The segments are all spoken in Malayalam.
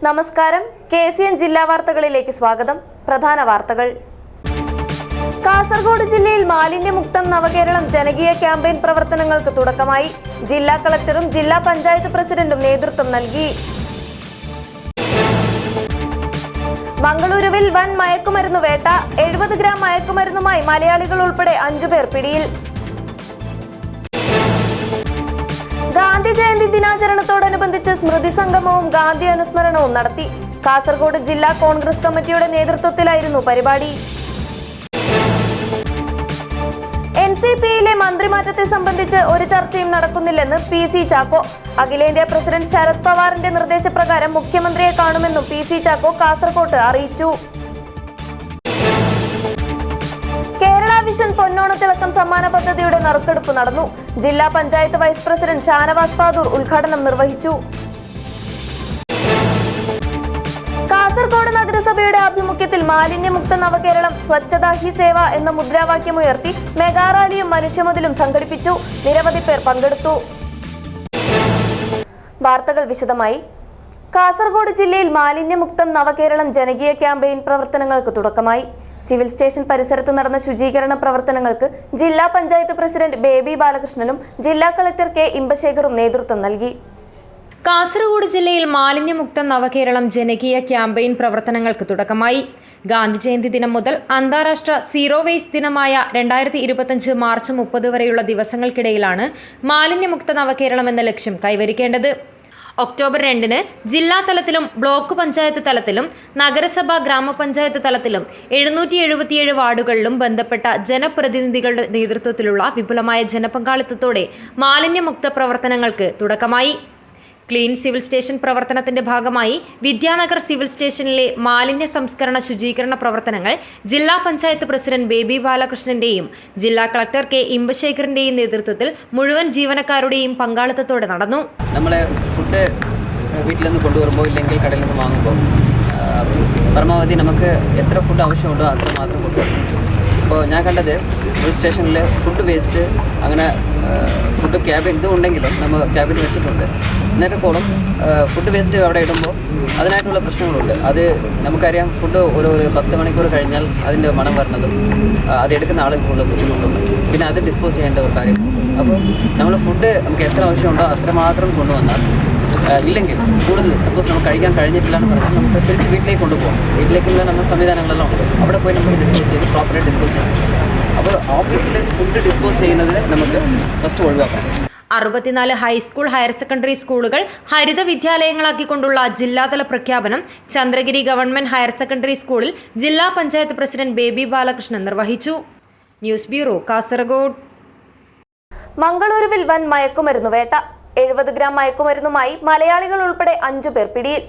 നമസ്കാരം. KCN ജില്ലാ വാർത്തകളിലേക്ക് സ്വാഗതം. പ്രധാന വാർത്തകൾ. കാസർഗോഡ് ജില്ലയിൽ മാലിന്യമുക്തം നവകേരളം ജനകീയ ക്യാമ്പയിൻ പ്രവർത്തനങ്ങൾക്ക് തുടക്കമായി. ജില്ലാ കളക്ടറും ജില്ലാ പഞ്ചായത്ത് പ്രസിഡന്റും നേതൃത്വം നൽകി. മംഗളൂരുവിൽ വൻ മയക്കുമരുന്ന് വേട്ട. 70 ഗ്രാം മയക്കുമരുന്നുമായി മലയാളികൾ ഉൾപ്പെടെ 5 പേർ പിടിയിൽ. ഗാന്ധി ജയന്തി ദിനാചരണത്തോടനുബന്ധിച്ച് സ്മൃതി സംഗമവും ഗാന്ധി അനുസ്മരണവും നടത്തി. കാസർഗോഡ് ജില്ലാ കോൺഗ്രസ് കമ്മിറ്റിയുടെ നേതൃത്വത്തിലായിരുന്നു പരിപാടി. NCPയിലെ മന്ത്രിമാറ്റത്തെ സംബന്ധിച്ച് ഒരു ചർച്ചയും നടക്കുന്നില്ലെന്ന് PC ചാക്കോ. അഖിലേന്ത്യാ പ്രസിഡന്റ് ശരത് പവാറിന്റെ നിർദ്ദേശപ്രകാരം മുഖ്യമന്ത്രിയെ കാണുമെന്നും PC ചാക്കോ കാസർകോട്ട് അറിയിച്ചു. കേരള വിഷൻ പൊന്നോണത്തിളക്കം സമ്മാന പദ്ധതിയുടെ നറുക്കെടുപ്പ് നടന്നു. ജില്ലാ പഞ്ചായത്ത് വൈസ് പ്രസിഡന്റ് ഷാനവാസ് പാദൂർ ഉദ്ഘാടനം നിർവഹിച്ചു. കാസർഗോഡ് നഗരസഭയുടെ ആഭിമുഖ്യത്തിൽ മാലിന്യമുക്ത നവകേരളം സ്വച്ഛതാ ഹി സേവ എന്ന മുദ്രാവാക്യമുയർത്തി മെഗാ റാലിയും മനുഷ്യമതിലും സംഘടിപ്പിച്ചു. നിരവധി പേർ പങ്കെടുത്തു. വാർത്തകൾ വിശദമായി. കാസർഗോഡ് ജില്ലയിൽ മാലിന്യമുക്തം നവകേരളം ജനകീയ ക്യാമ്പയിൻ പ്രവർത്തനങ്ങൾക്ക് തുടക്കമായി. സിവിൽ സ്റ്റേഷൻ പരിസരത്ത് നടന്ന ശുചീകരണ പ്രവർത്തനങ്ങൾക്ക് ജില്ലാ പഞ്ചായത്ത് പ്രസിഡന്റ് ബേബി ബാലകൃഷ്ണനും ജില്ലാ കളക്ടർ K ഇമ്പശേഖറും നേതൃത്വം നൽകി. കാസർഗോഡ് ജില്ലയിൽ മാലിന്യമുക്ത നവകേരളം ജനകീയ ക്യാമ്പയിൻ പ്രവർത്തനങ്ങൾക്ക് തുടക്കമായി. ഗാന്ധി ജയന്തി ദിനം മുതൽ അന്താരാഷ്ട്ര സീറോ വേസ്റ്റ് ദിനമായ 2025 മാർച്ച് 30 വരെയുള്ള ദിവസങ്ങൾക്കിടയിലാണ് മാലിന്യമുക്ത നവകേരളം എന്ന ലക്ഷ്യം കൈവരിക്കേണ്ടത്. ഒക്ടോബർ 2-ന് ജില്ലാ തലത്തിലും ബ്ലോക്ക് പഞ്ചായത്ത് തലത്തിലും നഗരസഭ ഗ്രാമപഞ്ചായത്ത് തലത്തിലും 777 വാർഡുകളിലും ബന്ധപ്പെട്ട ജനപ്രതിനിധികളുടെ നേതൃത്വത്തിലുള്ള വിപുലമായ ജനപങ്കാളിത്തത്തോടെ മാലിന്യമുക്ത പ്രവർത്തനങ്ങൾക്ക് തുടക്കമായി. ക്ലീൻ സിവിൽ സ്റ്റേഷൻ പ്രവർത്തനത്തിന്റെ ഭാഗമായി വിദ്യാനഗർ സിവിൽ സ്റ്റേഷനിലെ മാലിന്യ സംസ്കരണ ശുചീകരണ പ്രവർത്തനങ്ങൾ ജില്ലാ പഞ്ചായത്ത് പ്രസിഡന്റ് ബേബി ബാലകൃഷ്ണന്റെയും ജില്ലാ കളക്ടർ K ഇമ്പശേഖറിന്റെയും നേതൃത്വത്തിൽ മുഴുവൻ ജീവനക്കാരുടെയും പങ്കാളിത്തത്തോടെ നടന്നു. നമ്മളെ ഫുഡ് വീട്ടിൽ നിന്ന് കൊണ്ടുവരുമ്പോൾ ഇല്ലെങ്കിൽ കടയിൽ നിന്ന് വാങ്ങുമ്പോൾ പരമാവധി നമുക്ക് എത്ര ഫുഡ് ആവശ്യമുണ്ടോ അത്ര മാത്രം കൊണ്ടുവരും. ഇപ്പോൾ ഞാൻ കണ്ടത് സിവിൽ സ്റ്റേഷനിൽ ഫുഡ് വേസ്റ്റ് അങ്ങനെ ഫുഡ് ക്യാബിൻ ഇത് ഉണ്ടെങ്കിലും നമ്മൾ ക്യാബിൻ വെച്ചിട്ടുണ്ട്. എന്നിട്ട് പോലും ഫുഡ് വേസ്റ്റ് അവിടെ ഇടുമ്പോൾ അതിനായിട്ടുള്ള പ്രശ്നങ്ങളുണ്ട്. അത് നമുക്കറിയാം, ഫുഡ് ഒരു 10 മണിക്കൂർ കഴിഞ്ഞാൽ അതിൻ്റെ മണം വരുന്നതും അത് എടുക്കുന്ന ആളുകൾക്കുള്ള ബുദ്ധിമുട്ടുണ്ട്. പിന്നെ അത് ഡിസ്പോസ് ചെയ്യേണ്ട ഒരു കാര്യം. അപ്പോൾ നമ്മൾ ഫുഡ് നമുക്ക് എത്ര ആവശ്യമുണ്ടോ അത്രമാത്രം കൊണ്ടുവന്നാൽ ഇല്ലെങ്കിൽ കൂടുതൽ സപ്പോസ് നമുക്ക് കഴിക്കാൻ കഴിഞ്ഞിട്ടില്ല എന്ന് പറഞ്ഞാൽ നമുക്ക് തിരിച്ച് വീട്ടിലേക്ക് കൊണ്ടുപോകാം. വീട്ടിലേക്കുള്ള നമ്മുടെ സംവിധാനങ്ങളെല്ലാം ഉണ്ട്. അവിടെ പോയി നമുക്ക് ഡിസ്പോസ് ചെയ്ത് പ്രോപ്പറായിട്ട് ഡിസ്പോസ് ചെയ്യണം. അപ്പോൾ ഓഫീസിൽ ഫുഡ് ഡിസ്പോസ് ചെയ്യുന്നതിന് നമുക്ക് ഫസ്റ്റ് ഒഴിവാക്കാം. 64 ഹൈസ്കൂൾ ഹയർ സെക്കൻഡറി സ്കൂളുകൾ ഹരിത വിദ്യാലയങ്ങളാക്കിക്കൊണ്ടുള്ള ജില്ലാതല പ്രഖ്യാപനം ചന്ദ്രഗിരി ഗവൺമെന്റ് ഹയർ സെക്കൻഡറി സ്കൂളിൽ ജില്ലാ പഞ്ചായത്ത് പ്രസിഡന്റ് ബേബി ബാലകൃഷ്ണൻ നിർവഹിച്ചു. News bureau, Kasaragod. മംഗളൂരുവിൽ വൻ മയക്കുമരുന്ന് വേട്ട. 70 ഗ്രാം മയക്കുമരുന്നുമായി മലയാളികൾ ഉൾപ്പെടെ 5 പേർ പിടിയിൽ.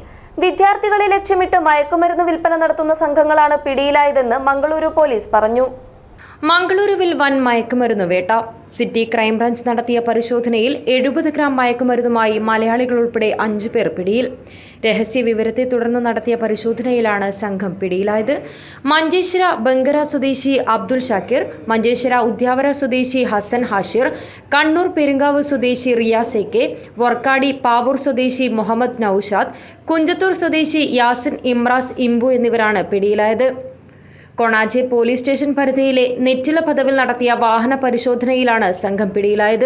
വിദ്യാർത്ഥികളെ ലക്ഷ്യമിട്ട് മയക്കുമരുന്ന് വിൽപ്പന നടത്തുന്ന സംഘങ്ങളാണ് പിടിയിലായതെന്ന് മംഗളൂരു പോലീസ് പറഞ്ഞു. മംഗളൂരുവിൽ വൻ മയക്കുമരുന്ന് വേട്ട. സിറ്റി ക്രൈംബ്രാഞ്ച് നടത്തിയ പരിശോധനയിൽ 70 ഗ്രാം മയക്കുമരുന്നുമായി മലയാളികൾ ഉൾപ്പെടെ 5 പേർ പിടിയിൽ. രഹസ്യ വിവരത്തെ തുടർന്ന് നടത്തിയ പരിശോധനയിലാണ് സംഘം പിടിയിലായത്. മഞ്ചേശ്വര ബംഗര സ്വദേശി അബ്ദുൽ ഷാക്കിർ, മഞ്ചേശ്വര ഉദ്യാവര സ്വദേശി ഹസൻ ഹാഷിർ, കണ്ണൂർ പെരുങ്കാവ് സ്വദേശി റിയാസ് AK, വർക്കാടി പാവൂർ സ്വദേശി മുഹമ്മദ് നൌഷാദ്, കുഞ്ചത്തൂർ സ്വദേശി യാസിൻ ഇമ്രാസ് ഇംബു എന്നിവരാണ് പിടിയിലായത്. കൊണാജെ പോലീസ് സ്റ്റേഷൻ പരിധിയിലെ നെറ്റില പദവിൽ നടത്തിയ വാഹന പരിശോധനയിലാണ് സംഘം പിടിയിലായത്.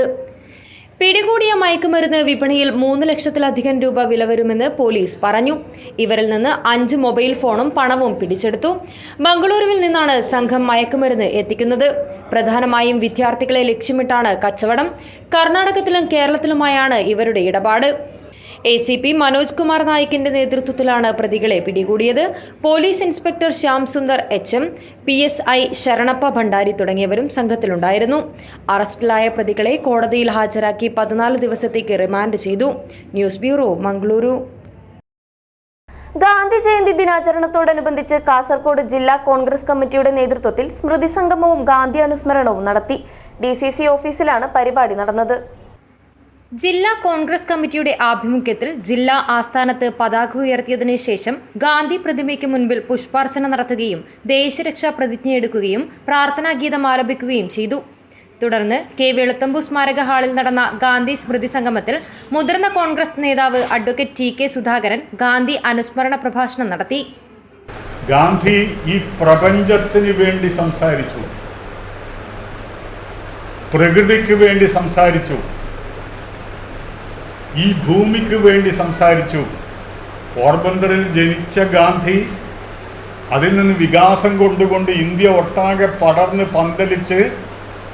പിടികൂടിയ മയക്കുമരുന്ന് വിപണിയിൽ 3 ലക്ഷത്തിലധികം രൂപ വില വരുമെന്ന് പോലീസ് പറഞ്ഞു. ഇവരിൽ നിന്ന് 5 മൊബൈൽ ഫോണും പണവും പിടിച്ചെടുത്തു. ബംഗളൂരുവിൽ നിന്നാണ് സംഘം മയക്കുമരുന്ന് എത്തിക്കുന്നത്. പ്രധാനമായും വിദ്യാർത്ഥികളെ ലക്ഷ്യമിട്ടാണ് കച്ചവടം. കർണാടകത്തിലും കേരളത്തിലുമായാണ് ഇവരുടെ ഇടപാട്. ACP മനോജ് കുമാർ നായിക്കിന്റെ നേതൃത്വത്തിലാണ് പ്രതികളെ പിടികൂടിയത്. Police inspector Shyam Sundar HM, PSI Sharanappa Bhandari തുടങ്ങിയവരും സംഘത്തിലുണ്ടായിരുന്നു. അറസ്റ്റിലായ പ്രതികളെ കോടതിയിൽ ഹാജരാക്കി 14 ദിവസത്തേക്ക് റിമാൻഡ് ചെയ്തു. News bureau, Mangaluru. ഗാന്ധി ജയന്തി ദിനാചരണത്തോടനുബന്ധിച്ച് കാസർഗോഡ് ജില്ലാ കോൺഗ്രസ് കമ്മിറ്റിയുടെ നേതൃത്വത്തിൽ സ്മൃതി സംഗമവും ഗാന്ധി അനുസ്മരണവും നടത്തി. DCC ഓഫീസിലാണ് പരിപാടി നടന്നത്. ജില്ലാ കോൺഗ്രസ് കമ്മിറ്റിയുടെ ആഭിമുഖ്യത്തിൽ ജില്ലാ ആസ്ഥാനത്ത് പതാക ഉയർത്തിയതിനു ശേഷം ഗാന്ധി പ്രതിമയ്ക്ക് മുൻപിൽ പുഷ്പാർച്ചന നടത്തുകയും ദേശരക്ഷാ പ്രതിജ്ഞയെടുക്കുകയും പ്രാർത്ഥനാഗീതം ആലപിക്കുകയും ചെയ്തു. തുടർന്ന് കെ വെളുത്തമ്പു സ്മാരക ഹാളിൽ നടന്ന ഗാന്ധി സ്മൃതി സംഗമത്തിൽ മുതിർന്ന കോൺഗ്രസ് നേതാവ് advocate T K Sudhakaran Gandhi അനുസ്മരണ പ്രഭാഷണം നടത്തി. ഗാന്ധി ഈ പ്രപഞ്ചത്തിന് വേണ്ടി സംസാരിച്ചു, പ്രകൃതിക്ക് വേണ്ടി സംസാരിച്ചു, ഈ ഭൂമിക്ക് വേണ്ടി സംസാരിച്ചു. പോർബന്തറിൽ ജനിച്ച ഗാന്ധി അതിൽ നിന്ന് വികാസം കൊണ്ടുകൊണ്ട് ഇന്ത്യ ഒട്ടാകെ പടർന്ന് പന്തലിച്ച്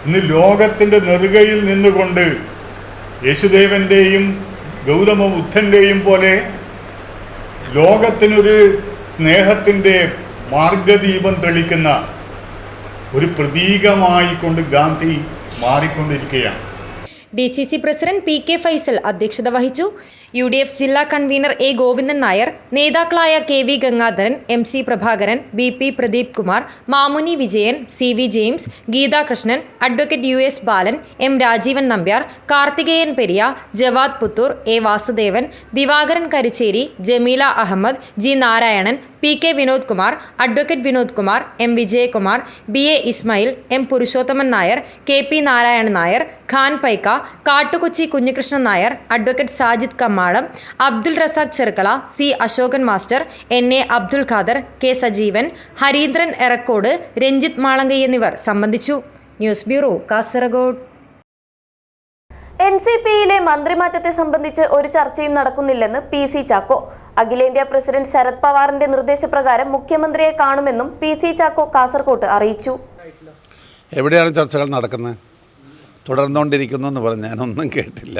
ഇന്ന് ലോകത്തിൻ്റെ നെറുകയിൽ നിന്നുകൊണ്ട് യേശുദേവൻ്റെയും ഗൗതമ ബുദ്ധൻ്റെയും പോലെ ലോകത്തിനൊരു സ്നേഹത്തിൻ്റെ മാർഗദീപം തെളിക്കുന്ന ഒരു പ്രതീകമായി കൊണ്ട് ഗാന്ധി മാറിക്കൊണ്ടിരിക്കുകയാണ്. DCC president P K Faisal അധ്യക്ഷത വഹിച്ചു. UDF ജില്ലാ കൺവീനർ എ ഗോവിന്ദൻ നായർ, നേതാക്കളായ KV Gangadharan, MC Prabhakaran, BP Pradeep Kumar, Mamuni Vijayan, CV James, Geethakrishnan, advocate US Balan, M Rajeevan Nambiar, Karthikeyan Periya, Javad Puthur, A Vasudevan, Divakaran Karicheri, Jameela Ahmed, G Narayanan, PK Vinod Kumar, advocate Vinod Kumar, M Vijayakumar, BA Ismail, M Purushothaman Nair, KP Narayanan Nair, Khan Paika, Kattukochi Kunhikrishnan Nair, advocate Sajid Kammalam, Abdul Razak Cherukkala, C Ashokan master, NA Abdul Khader, K Sajeevan, Harindran എറക്കോട്, Ranjith Malankai എന്നിവർ സംബന്ധിച്ചു. News bureau, Kasaragod. NCPയിലെ മന്ത്രിമാറ്റത്തെ സംബന്ധിച്ച് ഒരു ചർച്ചയും നടക്കുന്നില്ലെന്ന് PC ചാക്കോ. അഖിലേന്ത്യാ പ്രസിഡന്റ് ശരത് പവാറിന്റെ നിർദ്ദേശപ്രകാരം മുഖ്യമന്ത്രിയെ കാണുമെന്നും PC ചാക്കോ കാസർകോട്ട് അറിയിച്ചു. എവിടെയാണ് ചർച്ചകൾ നടക്കുന്നത്? തുടർന്നുകൊണ്ടിരിക്കുന്നു എന്ന് പറഞ്ഞ് ഞാനൊന്നും കേട്ടില്ല.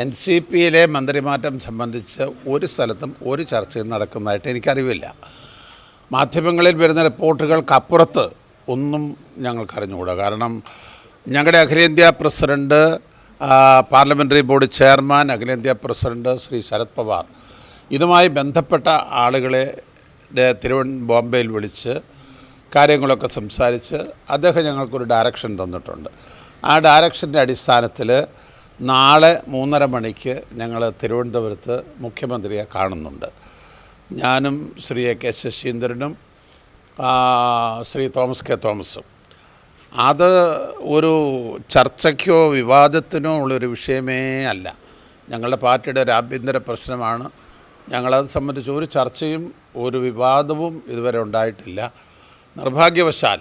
NCPയിലെ മന്ത്രിമാറ്റം സംബന്ധിച്ച് ഒരു സ്ഥലത്തും ഒരു ചർച്ചയും നടക്കുന്നതായിട്ട് എനിക്കറിവില്ല. മാധ്യമങ്ങളിൽ വരുന്ന റിപ്പോർട്ടുകൾക്കപ്പുറത്ത് ഒന്നും ഞങ്ങൾക്കറിഞ്ഞുകൂടാ. കാരണം ഞങ്ങളുടെ അഖിലേന്ത്യാ പ്രസിഡന്റ്, പാർലമെൻ്ററി ബോർഡ് ചെയർമാൻ, അഖിലേന്ത്യാ പ്രസിഡന്റ് ശ്രീ ശരത് പവാർ ഇതുമായി ബന്ധപ്പെട്ട ആളുകളെ ബോംബെയിൽ വിളിച്ച് കാര്യങ്ങളൊക്കെ സംസാരിച്ച് അദ്ദേഹം ഞങ്ങൾക്കൊരു ഡയറക്ഷൻ തന്നിട്ടുണ്ട്. ആ ഡയറക്ഷൻ്റെ അടിസ്ഥാനത്തിൽ നാളെ 3:30 മണിക്ക് ഞങ്ങൾ തിരുവനന്തപുരത്ത് മുഖ്യമന്ത്രിയെ കാണുന്നുണ്ട്. ഞാനും ശ്രീ AK ശശീന്ദ്രനും ശ്രീ തോമസ് കെ തോമസും. അത് ഒരു ചർച്ചയ്ക്കോ വിവാദത്തിനോ ഉള്ളൊരു വിഷയമേ അല്ല. ഞങ്ങളുടെ പാർട്ടിയുടെ ഒരു ആഭ്യന്തര പ്രശ്നമാണ്. ഞങ്ങളത് സംബന്ധിച്ച് ഒരു ചർച്ചയും ഒരു വിവാദവും ഇതുവരെ ഉണ്ടായിട്ടില്ല. നിർഭാഗ്യവശാൽ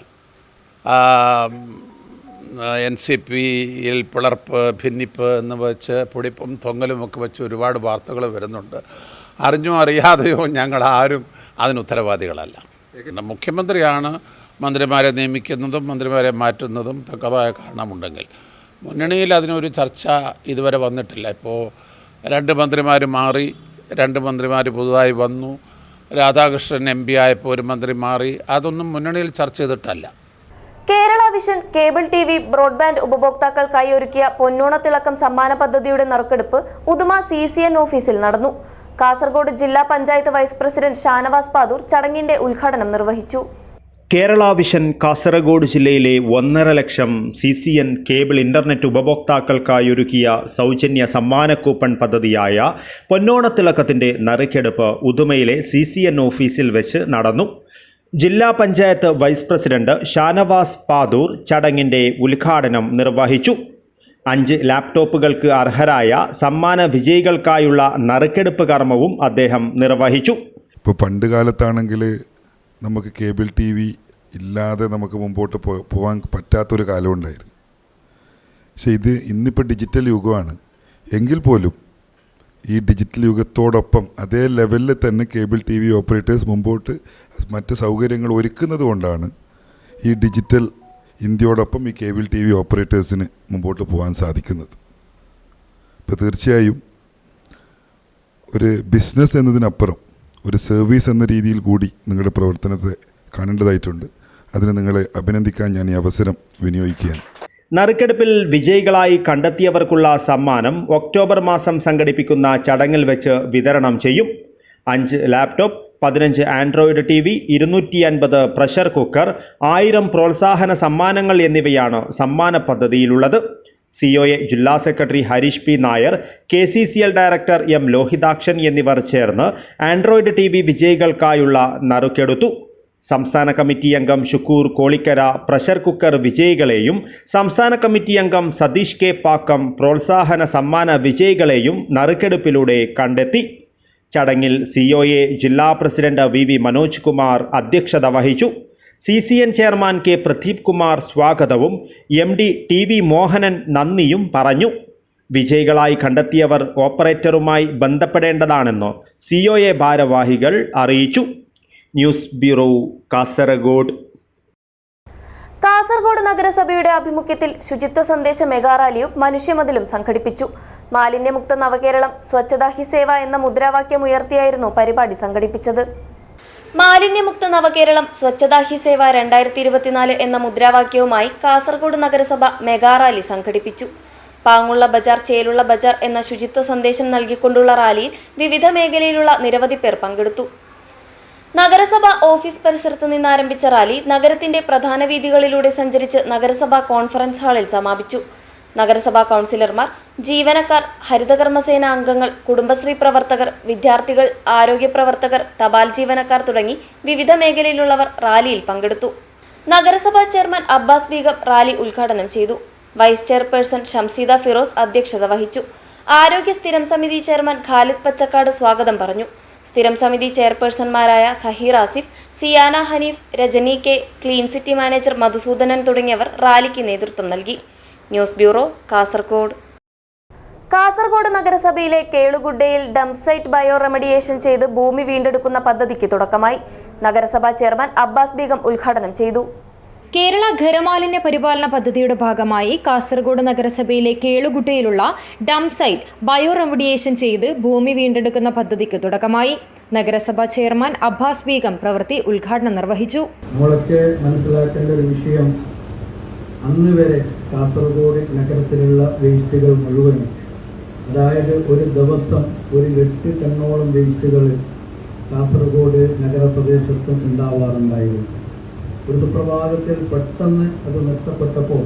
NCPയിൽ പിളർപ്പ്, ഭിന്നിപ്പ് എന്ന് വെച്ച് പൊടിപ്പും തൊങ്ങലും ഒക്കെ വെച്ച് ഒരുപാട് വാർത്തകൾ വരുന്നുണ്ട്. അറിഞ്ഞോ അറിയാതെയോ ഞങ്ങളാരും അതിന് ഉത്തരവാദികളല്ല. മുഖ്യമന്ത്രിയാണ് മന്ത്രിമാരെ നിയമിക്കുന്നതും മന്ത്രിമാരെ മാറ്റുന്നതും തക്കതായ കാരണമുണ്ടെങ്കിൽ. മുന്നണിയിൽ അതിനൊരു ചർച്ച ഇതുവരെ വന്നിട്ടില്ല. ഇപ്പോൾ 2 മന്ത്രിമാർ മാറി, 2 മന്ത്രിമാർ പുതുതായി വന്നു. രാധാകൃഷ്ണൻ MP ആയപ്പോൾ ഒരു മന്ത്രി മാറി. അതൊന്നും മുന്നണിയിൽ ചർച്ച ചെയ്തിട്ടല്ല. Kerala vision cable TV broadband ഉപഭോക്താക്കൾക്കായി ഒരുക്കിയ പൊന്നോണത്തിളക്കം സമ്മാന പദ്ധതിയുടെ നറുക്കെടുപ്പ് ഉദുമ CCN ഓഫീസിൽ നടന്നു. കാസർഗോഡ് ജില്ലാ പഞ്ചായത്ത് വൈസ് പ്രസിഡന്റ് ഷാനവാസ് പാദൂർ ചടങ്ങിന്റെ ഉദ്ഘാടനം നിർവഹിച്ചു. കേരള വിഷൻ കാസർഗോഡ് ജില്ലയിലെ 1.5 ലക്ഷം CCN കേബിൾ ഇന്റർനെറ്റ് ഉപഭോക്താക്കൾക്കായി ഒരുക്കിയ സൗജന്യ സമ്മാന കൂപ്പൺ പദ്ധതിയായ പൊന്നോണത്തിളക്കത്തിന്റെ നറുക്കെടുപ്പ് ഉദുമയിലെ CCN ഓഫീസിൽ വെച്ച് നടന്നു. ജില്ലാ പഞ്ചായത്ത് വൈസ് പ്രസിഡന്റ് ഷാനവാസ് പാദൂർ ചടങ്ങിന്റെ ഉദ്ഘാടനം നിർവഹിച്ചു. 5 ലാപ്ടോപ്പുകൾക്ക് അർഹരായ സമ്മാന വിജയികൾക്കായുള്ള നറുക്കെടുപ്പ് കർമ്മവും അദ്ദേഹം നിർവഹിച്ചു. ഇപ്പോൾ പണ്ട് കാലത്താണെങ്കിൽ നമുക്ക് കേബിൾ TV ഇല്ലാതെ നമുക്ക് മുമ്പോട്ട് പോകാൻ പറ്റാത്തൊരു കാലമുണ്ടായിരുന്നു. പക്ഷേ ഇന്നിപ്പോൾ ഡിജിറ്റൽ യുഗമാണ്. എങ്കിൽ പോലും ഈ ഡിജിറ്റൽ യുഗത്തോടൊപ്പം അതേ ലെവലിൽ തന്നെ കേബിൾ TV ഓപ്പറേറ്റേഴ്സ് മുമ്പോട്ട് മറ്റ് സൗകര്യങ്ങൾ ഒരുക്കുന്നത് കൊണ്ടാണ് ഈ ഡിജിറ്റൽ ഇന്ത്യയോടൊപ്പം ഈ കേബിൾ TV ഓപ്പറേറ്റേഴ്സിന് മുമ്പോട്ട് പോകാൻ സാധിക്കുന്നത്. ഇപ്പോൾ തീർച്ചയായും ഒരു ബിസിനസ് എന്നതിനപ്പുറം ഒരു സർവീസ് എന്ന രീതിയിൽ കൂടി നിങ്ങളുടെ പ്രവർത്തനത്തെ കാണേണ്ടതായിട്ടുണ്ട്. അതിന് നിങ്ങളെ അഭിനന്ദിക്കാൻ ഞാൻ ഈ അവസരം വിനിയോഗിക്കുകയാണ്. നറുക്കെടുപ്പിൽ വിജയികളായി കണ്ടെത്തിയവർക്കുള്ള സമ്മാനം ഒക്ടോബർ മാസം സംഘടിപ്പിക്കുന്ന ചടങ്ങിൽ വെച്ച് വിതരണം ചെയ്യും. 5 laptop, 15 Android TV, 250 pressure cooker, 1000 പ്രോത്സാഹന സമ്മാനങ്ങൾ എന്നിവയാണ് സമ്മാന പദ്ധതിയിലുള്ളത്. COA ജില്ലാ secretary Harish P Nair, KCCL director M Lohithakshan എന്നിവർ ചേർന്ന് ആൻഡ്രോയിഡ് TV വിജയികൾക്കായുള്ള നറുക്കെടുത്തു. സംസ്ഥാന കമ്മിറ്റി അംഗം ഷുക്കൂർ കോളിക്കര പ്രഷർ കുക്കർ വിജയികളെയും സംസ്ഥാന കമ്മിറ്റി അംഗം സതീഷ് കെ പാക്കം പ്രോത്സാഹന സമ്മാന വിജയികളെയും നറുക്കെടുപ്പിലൂടെ കണ്ടെത്തി. ചടങ്ങിൽ COA ജില്ലാ പ്രസിഡന്റ് VV മനോജ് കുമാർ അധ്യക്ഷത വഹിച്ചു. CCN chairman K Pradeep Kumar സ്വാഗതവും MD TV മോഹനൻ നന്ദിയും പറഞ്ഞു. വിജയികളായി കണ്ടെത്തിയവർ ഓപ്പറേറ്ററുമായി ബന്ധപ്പെടേണ്ടതാണെന്ന് COA ഭാരവാഹികൾ അറിയിച്ചു. News bureau, Kasaragod. കാസർഗോഡ് നഗരസഭയുടെ ആഭിമുഖ്യത്തിൽ ശുചിത്വ സന്ദേശ മെഗാറാലിയും മനുഷ്യമതിലും സംഘടിപ്പിച്ചു. മാലിന്യമുക്ത നവകേരളം സ്വച്ഛതാ ഹി സേവ എന്ന മുദ്രാവാക്യം ഉയർത്തിയായിരുന്നു പരിപാടി സംഘടിപ്പിച്ചത്. മാലിന്യമുക്ത നവകേരളം സ്വച്ഛതാ ഹി സേവ 2024 എന്ന മുദ്രാവാക്യവുമായി കാസർഗോഡ് നഗരസഭ മെഗാറാലി സംഘടിപ്പിച്ചു. പാങ്ങുള്ള ബജാർ ചേലുള്ള ബജാർ എന്ന ശുചിത്വ സന്ദേശം നൽകിക്കൊണ്ടുള്ള റാലിയിൽ വിവിധ മേഖലയിലുള്ള നിരവധി പേർ പങ്കെടുത്തു. നഗരസഭ ഓഫീസ് പരിസരത്ത് നിന്ന് ആരംഭിച്ച റാലി നഗരത്തിന്റെ പ്രധാന വീഥികളിലൂടെ സഞ്ചരിച്ച് നഗരസഭാ കോൺഫറൻസ് ഹാളിൽ സമാപിച്ചു. നഗരസഭാ കൗൺസിലർമാർ, ജീവനക്കാർ, ഹരിതകർമ്മസേന അംഗങ്ങൾ, കുടുംബശ്രീ പ്രവർത്തകർ, വിദ്യാർത്ഥികൾ, ആരോഗ്യ പ്രവർത്തകർ, തപാൽ ജീവനക്കാർ തുടങ്ങി വിവിധ മേഖലയിലുള്ളവർ റാലിയിൽ പങ്കെടുത്തു. നഗരസഭാ ചെയർമാൻ അബ്ബാസ് ബീഗം റാലി ഉദ്ഘാടനം ചെയ്തു. വൈസ് ചെയർപേഴ്സൺ ഷംസീദ ഫിറോസ് അധ്യക്ഷത വഹിച്ചു. ആരോഗ്യ സ്ഥിരം സമിതി ചെയർമാൻ ഖാലിദ് പച്ചക്കാട് സ്വാഗതം പറഞ്ഞു. സ്ഥിരം സമിതി ചെയർപേഴ്സൺമാരായ Saheer Asif, Siyana Haneef, Rajani K, clean city manager Madhusoodanan തുടങ്ങിയവർ റാലിക്ക് നേതൃത്വം നൽകി. News bureau, Kasaragod. കാസർഗോഡ് നഗരസഭയിലെ കേളുഗുഡയിൽ ഡംപ് സൈറ്റ് ബയോ റെമഡിയേഷൻ ചെയ്ത് ഭൂമി വീണ്ടെടുക്കുന്ന പദ്ധതിക്ക് തുടക്കമായി. നഗരസഭാ ചെയർമാൻ അബ്ബാസ് ബീഗം ഉദ്ഘാടനം ചെയ്തു. കേരള ഖരമാലിന്യ പരിപാലന പദ്ധതിയുടെ ഭാഗമായി കാസർഗോഡ് നഗരസഭയിലെ കേളുകുട്ടയിലുള്ള ഡംപ് സൈറ്റ് ബയോ റെമഡിയേഷൻ ചെയ്ത് ഭൂമി വീണ്ടെടുക്കുന്ന പദ്ധതിക്ക് തുടക്കമായി. നഗരസഭാ ചെയർമാൻ അബ്ബാസ് ബീഗം പ്രവൃത്തി ഉദ്ഘാടനം നിർവഹിച്ചു. നമ്മളൊക്കെ മനസ്സിലാക്കേണ്ട ഒരു വിഷയം, അന്ന് വരെ കാസർഗോഡ് നഗരത്തിലുള്ള വേസ്റ്റുകൾ മുഴുവൻ, അതായത് ഒരു ദിവസം 8 ടണ്ണോളം വേസ്റ്റുകൾ കാസർഗോഡ് നഗരപ്രദേശത്തും ഉണ്ടാവാറുണ്ടായിരുന്നു. ഒരു സുപ്രഭാതത്തിൽ പെട്ടെന്ന് അത് നിർത്തപ്പെട്ടപ്പോൾ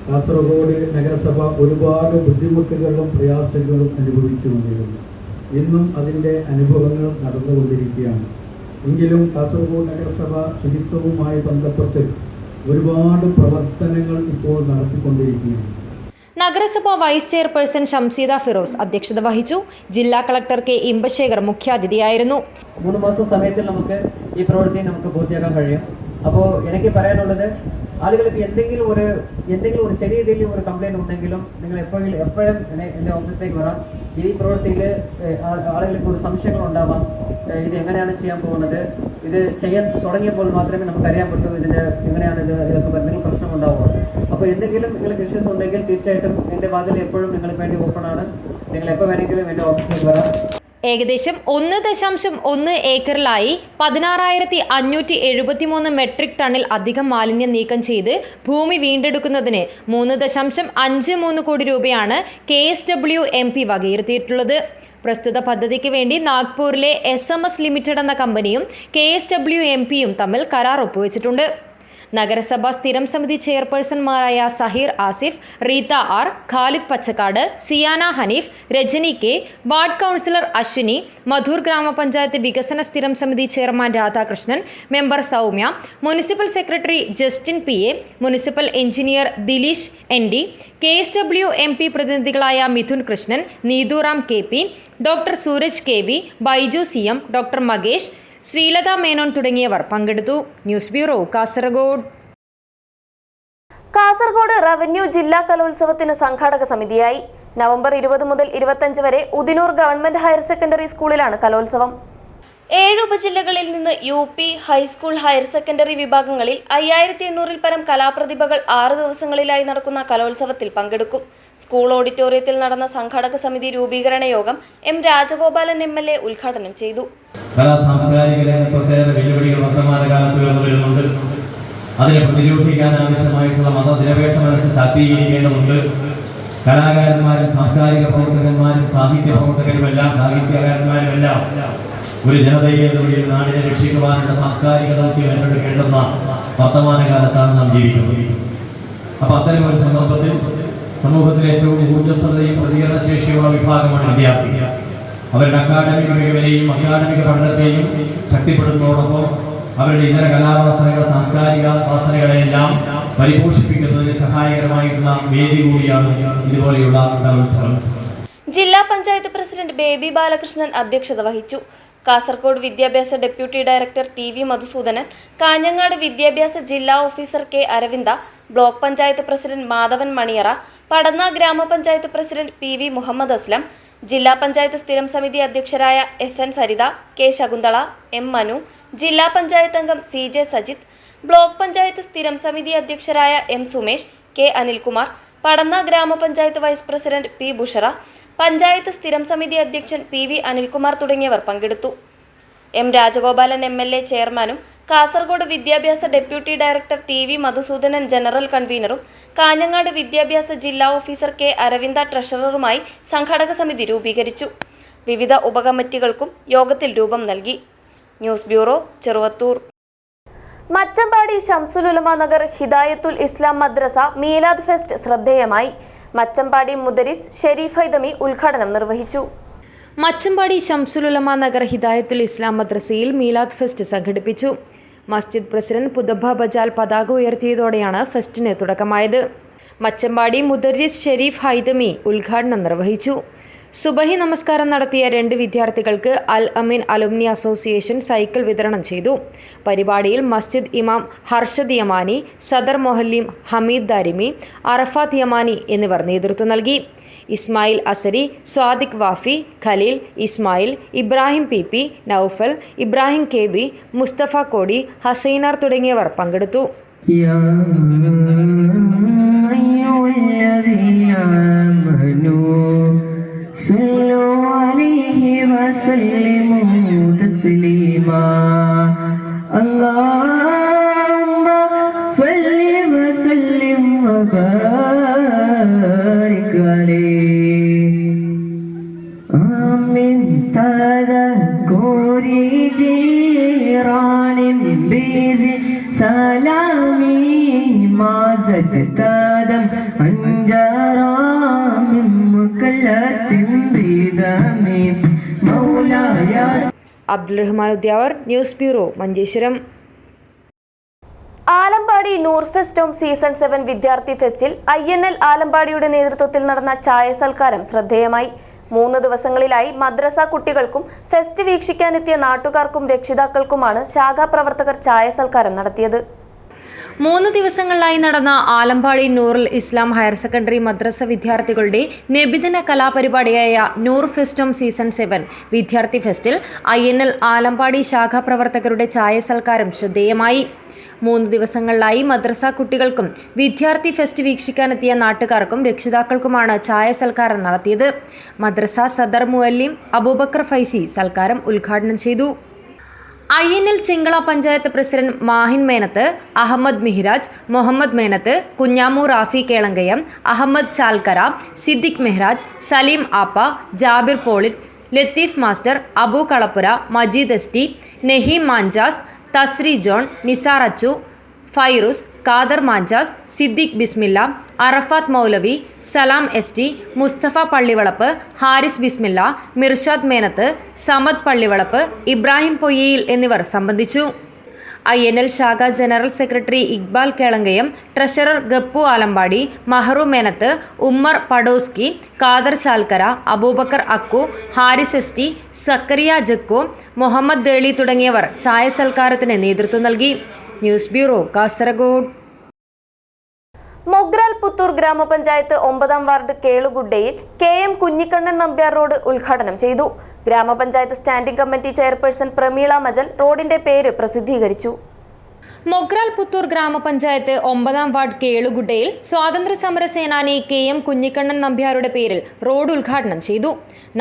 കാസർഗോഡ് നഗരസഭ ഒരുപാട് ബുദ്ധിമുട്ടുകളും പ്രയാസങ്ങളും അനുഭവിച്ചുകൊണ്ടിരുന്നു. ഇന്നും അതിൻ്റെ അനുഭവങ്ങൾ നടന്നുകൊണ്ടിരിക്കുകയാണ്. എങ്കിലും കാസർഗോഡ് നഗരസഭ ശുചിത്വവുമായി ബന്ധപ്പെട്ട് ഒരുപാട് പ്രവർത്തനങ്ങൾ ഇപ്പോൾ നടത്തിക്കൊണ്ടിരിക്കുകയാണ്. നഗരസഭ വൈസ് ചെയർപേഴ്സൺ ഷംസീദ ഫിറോസ് അധ്യക്ഷത വഹിച്ചു. ജില്ലാ കളക്ടർ കെ ഇമ്പശേഖർ മുഖ്യാതിഥിയായിരുന്നു. 3 മാസ സമയത്തിൽ നമുക്ക് ഈ പ്രവൃത്തി പൂർത്തിയാക്കാൻ കഴിയും. അപ്പോൾ എനിക്ക് പറയാനുള്ളത്, ആളുകൾക്ക് എന്തെങ്കിലും ഒരു ചെറിയ രീതിയിൽ ഒരു കംപ്ലൈൻറ്റ് ഉണ്ടെങ്കിലും നിങ്ങൾ എപ്പോഴും എൻ്റെ ഓഫീസിലേക്ക് വരാം. ഈ പ്രവൃത്തിയിൽ ആളുകൾക്ക് ഒരു സംശയങ്ങൾ ഉണ്ടാവാം. ഇത് എങ്ങനെയാണ് ചെയ്യാൻ പോകുന്നത്, ഇത് ചെയ്യാൻ തുടങ്ങിയപ്പോൾ മാത്രമേ നമുക്കറിയാൻ പറ്റൂ ഇതിൻ്റെ എങ്ങനെയാണ് ഇതൊക്കെ എന്തെങ്കിലും പ്രശ്നം ഉണ്ടാവുക. അപ്പോൾ എന്തെങ്കിലും നിങ്ങൾക്ക് ഇഷ്യൂസ് ഉണ്ടെങ്കിൽ തീർച്ചയായിട്ടും എൻ്റെ വാതിൽ എപ്പോഴും നിങ്ങൾക്ക് വേണ്ടി ഓപ്പൺ ആണ്. നിങ്ങൾ എപ്പോൾ വേണമെങ്കിലും എൻ്റെ ഓഫീസിലേക്ക് വരാം. ഏകദേശം 1.1 ഏക്കറിലായി 16,573 മെട്രിക് ടണ്ണിൽ അധികം മാലിന്യം നീക്കം ചെയ്ത് ഭൂമി വീണ്ടെടുക്കുന്നതിന് 3.53 കോടി രൂപയാണ് KSWMP വകയിരുത്തിയിട്ടുള്ളത്. പ്രസ്തുത പദ്ധതിക്ക് വേണ്ടി നാഗ്പൂരിലെ SMS ലിമിറ്റഡ് എന്ന കമ്പനിയും KSWMPയും തമ്മിൽ കരാർ ഒപ്പുവെച്ചിട്ടുണ്ട്. നഗരസഭ സ്ഥിരം സമിതി ചെയർപേഴ്സൺമാരായ Saheer Asif, Reetha R, Khalid Pachakkad, Siyana Haneef, Rajani K, ward councillor Aswini, Madhur ഗ്രാമപഞ്ചായത്ത് വികസന സ്ഥിരം സമിതി chairman Radhakrishnan, member Soumya, municipal secretary Justin PA, municipal engineer Dileesh ND, KSWMP പ്രതിനിധികളായ Mithun Krishnan, Neethuram KP, doctor Sooraj KV, Baiju CM, doctor Makesh, Sreelatha Menon തുടങ്ങിയവർ പങ്കെടുത്തു. News bureau, Kasaragod. Kasaragod revenue ജില്ലാ കലോത്സവത്തിന് സംഘാടക സമിതിയായി. നവംബർ 20 മുതൽ 25 വരെ ഉദിനൂർ ഗവൺമെന്റ് ഹയർ സെക്കൻഡറി സ്കൂളിലാണ് കലോത്സവം. 7 ഉപജില്ലകളിൽ നിന്ന് UP, ഹൈസ്കൂൾ, ഹയർ സെക്കൻഡറി വിഭാഗങ്ങളിൽ 5800-ൽ പരം കലാപ്രതിഭകൾ 6 ദിവസങ്ങളിലായി നടക്കുന്ന കലോത്സവത്തിൽ പങ്കെടുക്കും. സ്കൂൾ ഓഡിറ്റോറിയത്തിൽ നടന്ന സംഘാടക സമിതി രൂപീകരണ യോഗം M രാജഗോപാലൻ MLA ഉദ്ഘാടനം ചെയ്തു. സാംസ്കാരിക രംഗത്തൊട്ടേറെ വെല്ലുവിളികൾ വർത്തമാനകാലത്ത് ഉയർന്നു വരുന്നുണ്ട്. അതിനെ പ്രതിരോധിക്കാൻ ആവശ്യമായിട്ടുള്ള മതനിരപേക്ഷ മനസ്സ് ശാക്തീകരിക്കേണ്ടതുണ്ട്. കലാകാരന്മാരും സാംസ്കാരിക പ്രവർത്തകന്മാരും സാഹിത്യ പ്രവർത്തകരുമെല്ലാം സാഹിത്യകാരന്മാരുമെല്ലാം ഒരു ജനതയെ ഒരു നാടിനെ രക്ഷിക്കുവാനുള്ള സാംസ്കാരിക ദൗത്യം ഏറ്റെടുക്കേണ്ടുന്ന വർത്തമാനകാലത്താണ് നാം ജീവിക്കുന്നത്. അപ്പോൾ അത്തരം ഒരു സന്ദർഭത്തിൽ സമൂഹത്തിലെ ഏറ്റവും ഊർജ്ജസ്വലതയും പ്രതികരണശേഷിയുള്ള വിഭാഗമാണ് വിദ്യാർത്ഥി. അവരുടെ അക്കാഡമിക മികവിനെയും അക്കാഡമിക പഠനത്തെയും ശക്തിപ്പെടുത്തുന്നതോടൊപ്പം അവരുടെ ഇതര കലാവാസനകൾ, സാംസ്കാരിക വാസനകളെല്ലാം പരിപോഷിപ്പിക്കുന്നതിന് സഹായകരമായിട്ടുള്ള വേദി കൂടിയാണ് ഇതുപോലെയുള്ള കലോത്സവം. ജില്ലാ പഞ്ചായത്ത് പ്രസിഡന്റ് ബേബി ബാലകൃഷ്ണൻ അധ്യക്ഷത വഹിച്ചു. കാസർഗോഡ് വിദ്യാഭ്യാസ deputy director TV Madhusoodanan, Kanhangad വിദ്യാഭ്യാസ ജില്ലാ officer K Aravinda, block panchayat president Madhavan Maniyara, Padanna ഗ്രാമപഞ്ചായത്ത് പ്രസിഡന്റ് PV മുഹമ്മദ് അസ്ലം, ജില്ലാ പഞ്ചായത്ത് സ്ഥിരം സമിതി അധ്യക്ഷരായ SN Saritha, K Shakuntala, M Manu, ജില്ലാ പഞ്ചായത്ത് അംഗം CJ സജിത്ത്, ബ്ലോക്ക് പഞ്ചായത്ത് സ്ഥിരം സമിതി അധ്യക്ഷരായ M സുമേഷ്, K അനിൽകുമാർ, പടന്ന ഗ്രാമപഞ്ചായത്ത് vice president P Bushara, panchayat സ്ഥിരം സമിതി അധ്യക്ഷൻ PV അനിൽകുമാർ തുടങ്ങിയവർ പങ്കെടുത്തു. M രാജഗോപാലൻ MLA ചെയർമാനും കാസർഗോഡ് വിദ്യാഭ്യാസ deputy director TV Madhusoodanan general കൺവീനറും കാഞ്ഞങ്ങാട് വിദ്യാഭ്യാസ ജില്ലാ ഓഫീസർ K അരവിന്ദ ട്രഷററുമായി സംഘാടക സമിതി രൂപീകരിച്ചു. വിവിധ ഉപകമ്മിറ്റികൾക്കും യോഗത്തിൽ രൂപം നൽകി. News bureau, Cheruvathur. Machampady Shamsul Ulama Nagar Hidayathul Islam madrasa Milad fest ശ്രദ്ധേയമായി. മച്ചമ്പാടി മുദരിസ് ഷെരീഫ് ഹൈതമി ഉദ്ഘാടനം നിർവഹിച്ചു. മച്ചമ്പാടി ശംസുൽ ഉലമ നഗർ ഹിദായത്തുൽ ഇസ്ലാം മദ്രസയിൽ മീലാദ് ഫെസ്റ്റ് സംഘടിപ്പിച്ചു. മസ്ജിദ് പ്രസിഡന്റ് പുതബ ബജാൽ പതാക ഉയർത്തിയതോടെയാണ് ഫെസ്റ്റിന് തുടക്കമായത്. മച്ചമ്പാടി മുദരിസ് ഷെരീഫ് ഹൈതമി ഉദ്ഘാടനം നിർവഹിച്ചു. സുബഹി നമസ്കാരം നടത്തിയ 2 വിദ്യാർത്ഥികൾക്ക് അൽ അമീൻ അലുമിനി അസോസിയേഷൻ സൈക്കിൾ വിതരണം ചെയ്തു. പരിപാടിയിൽ മസ്ജിദ് ഇമാം ഹർഷദ് യമാനി, സദർ മൊഹല്ലിം ഹമീദ് ദാരിമി, അറഫാത്ത് യമാനി എന്നിവർ നേതൃത്വം നൽകി. ഇസ്മായിൽ അസരി, സ്വാദിഖ് വാഫി, ഖലീൽ, ഇസ്മായിൽ, ഇബ്രാഹിം PP, നൌഫൽ, ഇബ്രാഹിം KB, മുസ്തഫ കോടി, ഹസൈനാർ തുടങ്ങിയവർ പങ്കെടുത്തു. صلوا عليه وسلموا تسليما اللهم صل وسلم وبارك عليه آمين تذكر جيران بذي سلامي ما زدت دم أنجرا من مكلة بذمي مولاي. Abdul Rahman Udyavar, news bureau, Manjeshwaram. ആലമ്പാടി നൂർ ഫെസ്റ്റോം സീസൺ 7 വിദ്യാർത്ഥി ഫെസ്റ്റിൽ INL ആലമ്പാടിയുടെ നേതൃത്വത്തിൽ നടന്ന ചായ സൽക്കാരം ശ്രദ്ധേയമായി. 3 ദിവസങ്ങളിലായി മദ്രസ കുട്ടികൾക്കും ഫെസ്റ്റ് വീക്ഷിക്കാനെത്തിയ നാട്ടുകാർക്കും രക്ഷിതാക്കൾക്കുമാണ് ശാഖാപ്രവർത്തകർ ചായ സൽക്കാരം നടത്തിയത്. 3 ദിവസങ്ങളിലായി നടന്ന ആലമ്പാടി നൂറുൽ ഇസ്ലാം ഹയർ സെക്കൻഡറി മദ്രസ വിദ്യാർത്ഥികളുടെ നബിദിന കലാപരിപാടിയായ നൂർ ഫെസ്റ്റോം സീസൺ 7 വിദ്യാർത്ഥി ഫെസ്റ്റിൽ INL ആലമ്പാടി ശാഖാപ്രവർത്തകരുടെ ചായ സൽക്കാരം ശ്രദ്ധേയമായി. 3 ദിവസങ്ങളിലായി മദ്രസ കുട്ടികൾക്കും വിദ്യാർത്ഥി ഫെസ്റ്റ് വീക്ഷിക്കാനെത്തിയ നാട്ടുകാർക്കും രക്ഷിതാക്കൾക്കുമാണ് ചായ സൽക്കാരം നടത്തിയത്. മദ്രസ സദർ മുഅല്ലിം അബൂബക്കർ ഫൈസി സൽക്കാരം ഉദ്ഘാടനം ചെയ്തു. INL Chengala panchayat president Mahin Menath, Ahmed Mihiraj, Muhammad Menath, Kunhamu Rafi Kelankayam, Ahmed Chalkara, Siddique Mehraj, Saleem Appa, Jabir Polit, Latheef master, Abu Kalappura, Majeed ST, Naheem Manchas, Tasri John, Nisar Achu, Fairooz, Khader Manchas, Siddique Bismillah, Arafath Moulavi, Salam ST, Musthafa Pallivalappu, Haris Bismillah, Mirshad Menath, Samad Pallivalappu, Ibrahim Poyyayil എന്നിവർ സംബന്ധിച്ചു. INL ശാഖ general secretary Iqbal Kelankayam, treasurer Gappu Alampady, Maharu Menath, Ummer പഡോസ്കി, Khader Chalkara, Abubakar Akku, Haris ST, Zakariya Jakku, Muhammad Deli തുടങ്ങിയവർ ചായ സൽക്കാരത്തിന് നേതൃത്വം നൽകി. News bureau, Kasaragod. മൊഗ്രാൽ പുത്തൂർ ഗ്രാമപഞ്ചായത്ത് 9ാം വാർഡ് കേളുഗുഡയിൽ KM കുഞ്ഞിക്കണ്ണൻ നമ്പ്യാർ റോഡ് ഉദ്ഘാടനം ചെയ്തു. ഗ്രാമപഞ്ചായത്ത് standing committee chairperson Prameela Majal റോഡിന്റെ പേര് പ്രസിദ്ധീകരിച്ചു. മൊഗ്രാൽ പുത്തൂർ ഗ്രാമപഞ്ചായത്ത് 9ാം വാർഡ് കേളുഗുഡയിൽ സ്വാതന്ത്ര്യ സമര സേനാനി KM കുഞ്ഞിക്കണ്ണൻ നമ്പ്യാരുടെ പേരിൽ റോഡ് ഉദ്ഘാടനം ചെയ്തു.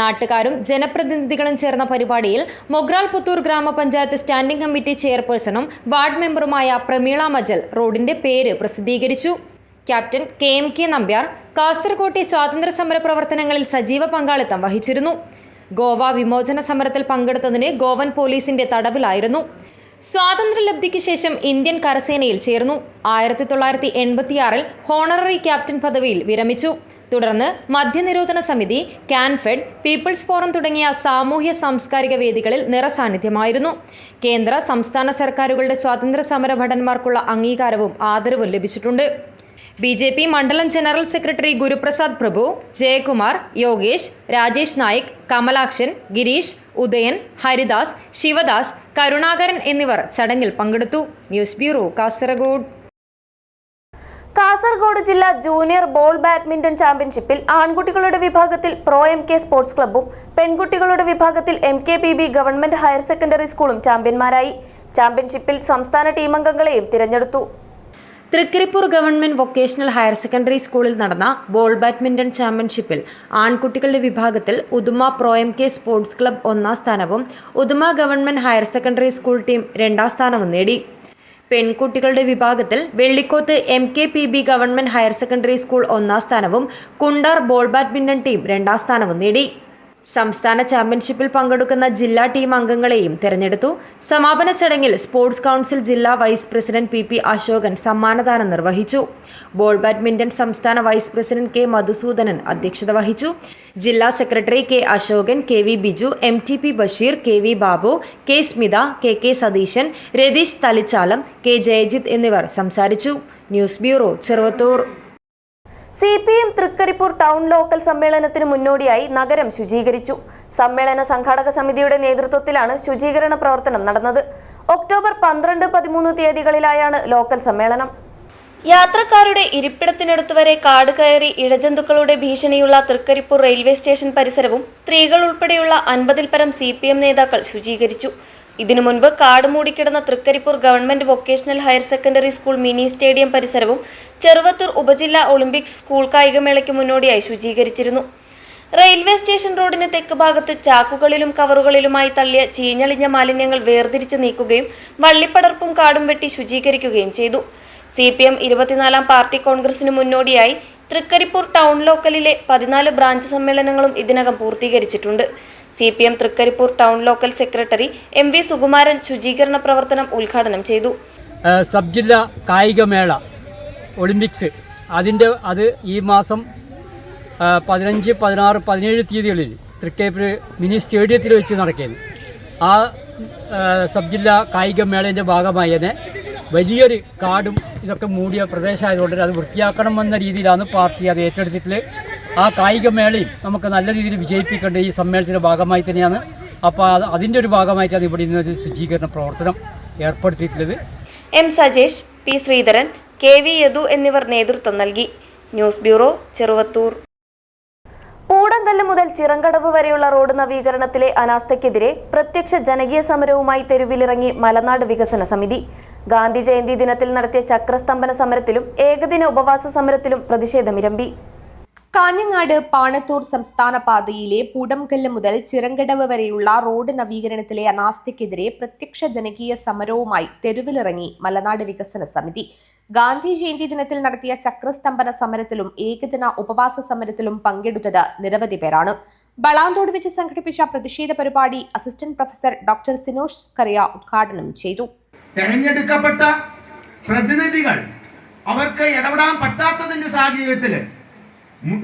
നാട്ടുകാരും ജനപ്രതിനിധികളും ചേർന്ന പരിപാടിയിൽ മൊഗ്രാൽ പുത്തൂർ ഗ്രാമപഞ്ചായത്ത് സ്റ്റാൻഡിംഗ് കമ്മിറ്റി ചെയർപേഴ്സണും വാർഡ് മെമ്പറുമായ പ്രമീള മജൽ റോഡിന്റെ പേര് പ്രസിദ്ധീകരിച്ചു. ക്യാപ്റ്റൻ KMK നമ്പ്യാർ കാസർകോട്ടെ സ്വാതന്ത്ര്യ സമര പ്രവർത്തനങ്ങളിൽ സജീവ പങ്കാളിത്തം വഹിച്ചിരുന്നു. ഗോവ വിമോചന സമരത്തിൽ പങ്കെടുത്തതിന് ഗോവൻ പോലീസിന്റെ തടവിലായിരുന്നു. സ്വാതന്ത്ര്യലബ്ധിക്ക് ശേഷം ഇന്ത്യൻ കരസേനയിൽ ചേർന്നു. 1986-ൽ ഹോണററി ക്യാപ്റ്റൻ പദവിയിൽ വിരമിച്ചു. തുടർന്ന് മദ്യനിരോധന സമിതി, കാൻഫെഡ്, പീപ്പിൾസ് ഫോറം തുടങ്ങിയ സാമൂഹ്യ സാംസ്കാരിക വേദികളിൽ നിറസാന്നിധ്യമായിരുന്നു. കേന്ദ്ര സംസ്ഥാന സർക്കാരുകളുടെ സ്വാതന്ത്ര്യ സമര ഭടന്മാർക്കുള്ള അംഗീകാരവും ആദരവും ലഭിച്ചിട്ടുണ്ട്. BJP മണ്ഡലം ജനറൽ സെക്രട്ടറി ഗുരുപ്രസാദ് പ്രഭു, ജയകുമാർ, യോഗേഷ്, രാജേഷ് നായിക്, കമലാക്ഷൻ, ഗിരീഷ്, ഉദയൻ, ഹരിദാസ്, ശിവദാസ്, കരുണാകരൻ എന്നിവർ ചടങ്ങിൽ പങ്കെടുത്തു. News bureau, Kasaragod. കാസർഗോഡ് ജില്ലാ ജൂനിയർ ബോൾ ബാഡ്മിന്റൺ ചാമ്പ്യൻഷിപ്പിൽ ആൺകുട്ടികളുടെ വിഭാഗത്തിൽ പ്രോ MK സ്പോർട്സ് ക്ലബ്ബും പെൺകുട്ടികളുടെ വിഭാഗത്തിൽ MKPB ഗവൺമെന്റ് ഹയർ സെക്കൻഡറി സ്കൂളും ചാമ്പ്യന്മാരായി. ചാമ്പ്യൻഷിപ്പിൽ സംസ്ഥാന ടീമംഗങ്ങളെയും തിരഞ്ഞെടുത്തു. Trikaripur government vocational higher secondary സ്കൂളിൽ നടന്ന ബോൾ ബാഡ്മിന്റൺ ചാമ്പ്യൻഷിപ്പിൽ ആൺകുട്ടികളുടെ വിഭാഗത്തിൽ Uduma pro MK sports club 1ാം സ്ഥാനവും Uduma government higher secondary school team 2ാം സ്ഥാനവും നേടി. പെൺകുട്ടികളുടെ വിഭാഗത്തിൽ Vellikoth MKPB government higher secondary school 1ാം സ്ഥാനവും കുണ്ടാർ ബോൾ ബാഡ്മിന്റൺ ടീം 2ാം സ്ഥാനവും നേടി. സംസ്ഥാന ചാമ്പ്യൻഷിപ്പിൽ പങ്കെടുക്കുന്ന ജില്ലാ ടീം അംഗങ്ങളെയും തെരഞ്ഞെടുത്തു. സമാപന ചടങ്ങിൽ സ്പോർട്സ് കൗൺസിൽ ജില്ലാ വൈസ് പ്രസിഡന്റ് PP അശോകൻ സമ്മാനദാനം നിർവഹിച്ചു. ബോൾ ബാഡ്മിന്റൺ സംസ്ഥാന വൈസ് പ്രസിഡന്റ് K മധുസൂദനൻ അധ്യക്ഷത വഹിച്ചു. ജില്ലാ secretary K Ashokan, KV Biju, MTP Basheer, KV Babu, K Smitha, KK Satheesan, Ratheesh Thalichalam, K Jayajith എന്നിവർ സംസാരിച്ചു. News bureau, Cheruvathur. CPM Trikaripur town local സമ്മേളനത്തിന് മുന്നോടിയായി നഗരം ശുചീകരിച്ചു. സമ്മേളന സംഘാടക സമിതിയുടെ നേതൃത്വത്തിലാണ് ശുചീകരണ പ്രവർത്തനം നടന്നത്. ഒക്ടോബർ 12, 13 തീയതികളിലായാണ് ലോക്കൽ സമ്മേളനം. യാത്രക്കാരുടെ ഇരിപ്പിടത്തിനടുത്തുവരെ കാട് കയറി ഇഴജന്തുക്കളുടെ ഭീഷണിയുള്ള തൃക്കരിപ്പൂർ റെയിൽവേ സ്റ്റേഷൻ പരിസരവും സ്ത്രീകൾ ഉൾപ്പെടെയുള്ള 50-ൽ പരം CPM നേതാക്കൾ ശുചീകരിച്ചു. ഇതിനു മുൻപ് കാട് മൂടിക്കിടന്ന Trikaripur government vocational higher secondary school mini stadium പരിസരവും ചെറുവത്തൂർ ഉപജില്ലാ ഒളിമ്പിക്സ് സ്കൂൾ കായികമേളയ്ക്ക് മുന്നോടിയായി ശുചീകരിച്ചിരുന്നു. റെയിൽവേ സ്റ്റേഷൻ റോഡിന് തെക്ക് ഭാഗത്ത് ചാക്കുകളിലും കവറുകളിലുമായി തള്ളിയ ചീഞ്ഞളിഞ്ഞ മാലിന്യങ്ങൾ വേർതിരിച്ച് നീക്കുകയും വള്ളിപ്പടർപ്പും കാടും വെട്ടി ശുചീകരിക്കുകയും ചെയ്തു. CPM 24ാം പാർട്ടി കോൺഗ്രസിന് മുന്നോടിയായി തൃക്കരിപ്പൂർ ടൗൺ ലോക്കലിലെ 14 ബ്രാഞ്ച് സമ്മേളനങ്ങളും ഇതിനകം പൂർത്തീകരിച്ചിട്ടുണ്ട്. CPM Trikaripur town local secretary MV Sukumaran ശുചീകരണ പ്രവർത്തനം ഉദ്ഘാടനം ചെയ്തു. സബ് ജില്ലാ കായികമേള ഒളിമ്പിക്സ് അത് ഈ മാസം 15, 16, 17 തീയതികളിൽ തൃക്കരിപ്പൂർ മിനി സ്റ്റേഡിയത്തിൽ വെച്ച് നടക്കുന്നു. ആ സബ് ജില്ലാ കായികമേളേൻ്റെ ഭാഗമായി തന്നെ വലിയൊരു കാടും ഇതൊക്കെ മൂടിയ പ്രദേശമായതുകൊണ്ട് അത് വൃത്തിയാക്കണമെന്ന രീതിയിലാണ് പാർട്ടി അത് ഏറ്റെടുത്തിട്ടുള്ളത്. ആ കായികമേളയും നമുക്ക് നല്ല രീതിയിൽ വിജയിപ്പിക്കേണ്ട ഈ സമ്മേളനത്തിൻ്റെ ഭാഗമായി തന്നെയാണ്. അപ്പോൾ അതിൻ്റെ ഒരു ഭാഗമായിട്ടാണ് ഇവിടെ ഇന്നൊരു ശുചീകരണ പ്രവർത്തനം ഏർപ്പെടുത്തിയിട്ടുള്ളത്. M Sajesh, P Sreedharan, KV Yadu എന്നിവർ നേതൃത്വം നൽകി. News bureau, Cheruvathur. പൂടങ്കല്ല് മുതൽ ചിറങ്കടവ് വരെയുള്ള റോഡ് നവീകരണത്തിലെ അനാസ്ഥയ്ക്കെതിരെ പ്രത്യക്ഷ ജനകീയ സമരവുമായി തെരുവിലിറങ്ങി മലനാട് വികസന സമിതി. ഗാന്ധി ജയന്തി ദിനത്തിൽ നടത്തിയ ചക്രസ്തംഭന സമരത്തിലും ഏകദിന ഉപവാസ സമരത്തിലും പ്രതിഷേധമിരമ്പി. കാഞ്ഞങ്ങാട് പാണത്തൂർ സംസ്ഥാന പാതയിലെ പൂടംകല്ല് മുതൽ ചിറങ്കടവ് വരെയുള്ള റോഡ് നവീകരണത്തിലെ അനാസ്ഥയ്ക്കെതിരെ പ്രത്യക്ഷ ജനകീയ സമരവുമായി തെരുവിലിറങ്ങി മലനാട് വികസന സമിതി. ഗാന്ധി ജയന്തി ദിനത്തിൽ നടത്തിയ ചക്രസ്തംഭന സമരത്തിലും ഏകദിന ഉപവാസ സമരത്തിലും പങ്കെടുത്തത് നിരവധി പേരാണ്. ബളാന്തോട് വെച്ച് സംഘടിപ്പിച്ച പ്രതിഷേധ പരിപാടി assistant professor doctor Sinosh Scaria ഉദ്ഘാടനം ചെയ്തു. തെരഞ്ഞെടുക്കപ്പെട്ട പ്രതിനിധികൾ അവർക്ക് ഇടപെടാൻ പറ്റാത്തതിന്റെ സാഹചര്യത്തിൽ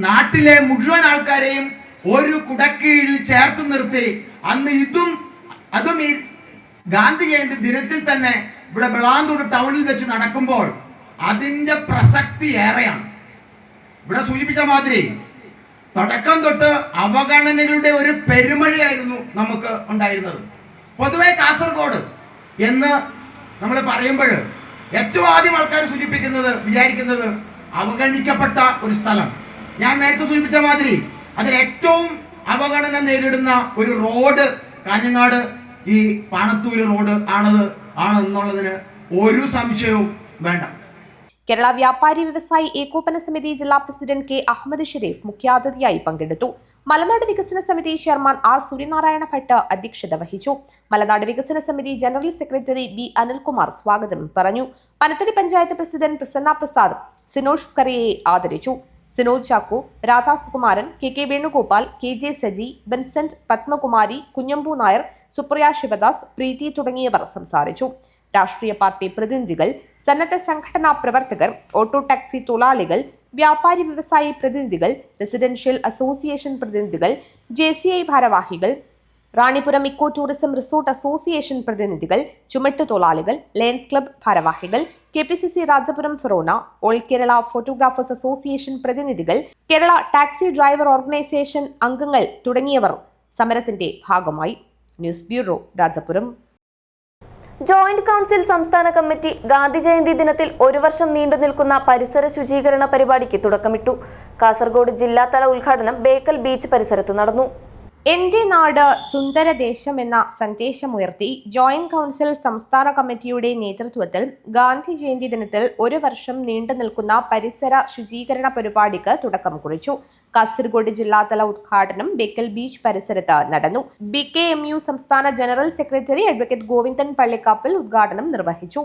നാട്ടിലെ മുഴുവൻ ആൾക്കാരെയും ഒരു കുടക്കീഴിൽ ചേർത്ത് നിർത്തി അന്ന് അതും ഈ ഗാന്ധി ജയന്തി ദിനത്തിൽ തന്നെ ഇവിടെ ബളാന്തോട് ടൗണിൽ വെച്ച് നടക്കുമ്പോൾ അതിന്റെ പ്രസക്തി ഏറെയാണ്. ഇവിടെ സൂചിപ്പിച്ച മാതിരി തുടക്കം തൊട്ട് അവഗണനകളുടെ ഒരു പെരുമഴയായിരുന്നു നമുക്ക് ഉണ്ടായിരുന്നത്. പൊതുവെ കാസർഗോഡ് എന്ന് നമ്മൾ പറയുമ്പോൾ ഏറ്റവും ആദ്യം ആൾക്കാർ വിചാരിക്കുന്നത് അവഗണിക്കപ്പെട്ട ഒരു സ്ഥലം. ഞാൻ നേരത്തെ സൂചിപ്പിച്ച മാതിരി അതിൽ ഏറ്റവും അവഗണന നേരിടുന്ന ഒരു റോഡ് കാഞ്ഞങ്ങാട് ഈ പാണത്തൂര് റോഡ് ആണെന്നുള്ളതിന് ഒരു സംശയവും വേണ്ട. കേരള വ്യാപാരി വ്യവസായി ഏകോപന സമിതി ജില്ലാ പ്രസിഡന്റ് K അഹമ്മദ് ഷെരീഫ് മുഖ്യാതിഥിയായി പങ്കെടുത്തു. മലനാട് വികസന സമിതി ചെയർമാൻ R സൂര്യനാരായണ ഭട്ട് അധ്യക്ഷത വഹിച്ചു. മലനാട് വികസന സമിതി ജനറൽ സെക്രട്ടറി B അനിൽകുമാർ സ്വാഗതം പറഞ്ഞു. പനത്തടി പഞ്ചായത്ത് പ്രസിഡന്റ് പ്രസന്ന പ്രസാദ് സിനോഷ് സ്കറിയയെ ആദരിച്ചു. സിനോജ് ചാക്കു, രാധാ സുകുമാരൻ, KK വേണുഗോപാൽ, KJ സജി, ബെൻസെന്റ്, പത്മകുമാരി, കുഞ്ഞമ്പു നായർ, സുപ്രിയ ശിവദാസ്, പ്രീതി തുടങ്ങിയവർ സംസാരിച്ചു. രാഷ്ട്രീയ പാർട്ടി പ്രതിനിധികൾ, സന്നദ്ധ സംഘടനാ പ്രവർത്തകർ, ഓട്ടോ ടാക്സി തൊഴിലാളികൾ, വ്യാപാരി വ്യവസായി പ്രതിനിധികൾ, റെസിഡൻഷ്യൽ അസോസിയേഷൻ പ്രതിനിധികൾ, JCI ഭാരവാഹികൾ, Ranipuram eco tourism resort association പ്രതിനിധികൾ, ചുമട്ടുതൊഴിലാളികൾ, ലയൺസ് ക്ലബ്ബ് ഭാരവാഹികൾ, KPCC Rajapuram Forane, all Kerala photographers association പ്രതിനിധികൾ, കേരള ടാക്സി ഡ്രൈവർ ഓർഗനൈസേഷൻ അംഗങ്ങൾ തുടങ്ങിയവർ സമരത്തിന്റെ ഭാഗമായി. News bureau, Rajapuram. Joint council സംസ്ഥാന കമ്മിറ്റി ഗാന്ധി ജയന്തി ദിനത്തിൽ 1 വർഷം നീണ്ടു നിൽക്കുന്ന പരിസര ശുചീകരണ പരിപാടിക്ക് തുടക്കമിട്ടു. കാസർഗോഡ് ജില്ലാതല ഉദ്ഘാടനം ബേക്കൽ ബീച്ച് പരിസരത്ത് നടന്നു. എന്റെ നാട് സുന്ദരദേശം എന്ന സന്ദേശമുയർത്തി ജോയിന്റ് കൗൺസിൽ സംസ്ഥാന കമ്മിറ്റിയുടെ നേതൃത്വത്തിൽ ഗാന്ധി ജയന്തി ദിനത്തിൽ 1 വർഷം നീണ്ടു നിൽക്കുന്ന പരിസര ശുചീകരണ പരിപാടിക്ക് തുടക്കം കുറിച്ചു. കാസർഗോഡ് ജില്ലാതല ഉദ്ഘാടനം ബേക്കൽ ബീച്ച് പരിസരത്ത് നടന്നു. BKMU സംസ്ഥാന general secretary advocate Govindan Pallikkappil ഉദ്ഘാടനം നിർവഹിച്ചു.